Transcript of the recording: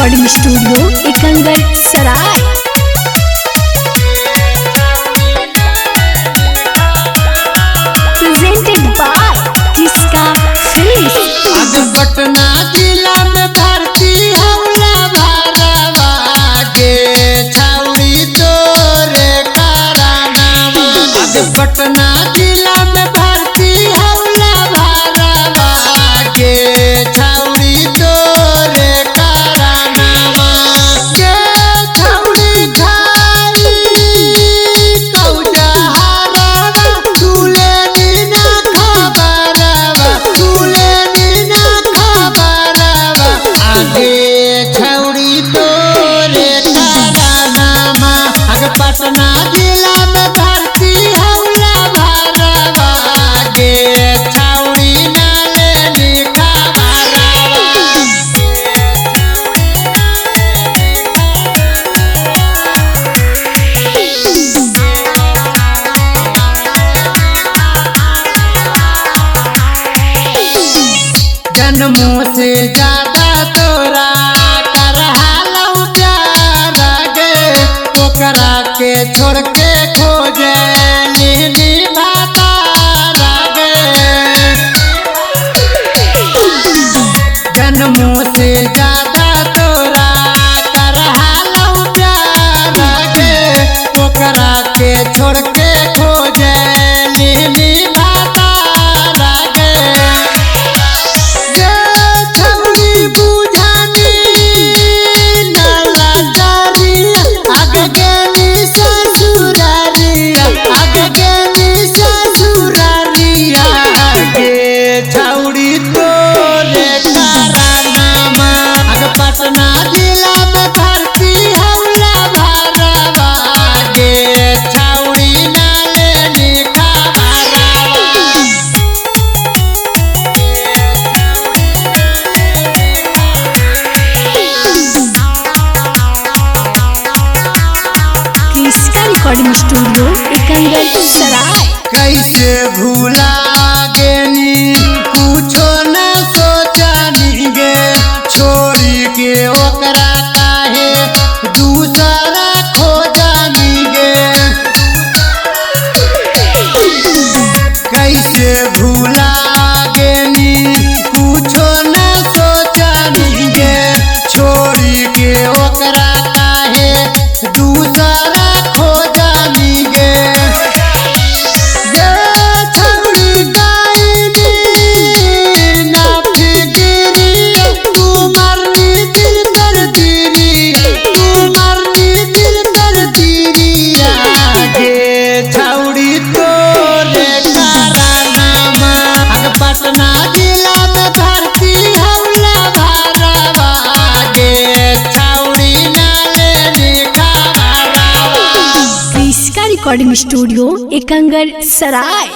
Recording studio Ekangar सराय। Presented by किसका film. Patna जिला में भर्ती हमरा भरवा के छाउड़ी तोरे कारनामा। पटना जिला में भर्ती हमरा भरवा के छाउड़ी तोरे कारनामा। के छाउड़ी खाई कौजहरवा तुले नीना खबरवा तुले नीना खबरवा। आगे छौड़ी तोरे कारनामा। पटना जिला में भर्ती हमरा भरवा के छौड़ी नाले निखबरवा। जन्मों से ज्यादा तोरा करहालौ प्यारा गे। ओकरा के छोड़ के खोजे नीली भातारा गे। जन्मों से ज्यादा तोरा करहालौ प्यारा गे। ओकरा के छोड़ के खोजे नीली भातारा गे। पटना जिला में भर्ती हमरा भरवा के छौड़ी नाले निखबरवा। किसका रिकॉर्डिंग स्टूडियो एकंगर सराय। कैसे भूला गेनी कुछो न सोचनी गे। छोड़ी के ओकरा काहे दूसरा खोजनी गे। कैसे भूला गेनी कुछो न सोचनी गे। छोड़ी के ओकरा काहे दूसरा खोजनी गे। पटना जिला में भर्ती हमरा भरवा के छौड़ी नाले निखबरवा। किसका रिकॉर्डिंग स्टूडियो एकंगर सराय।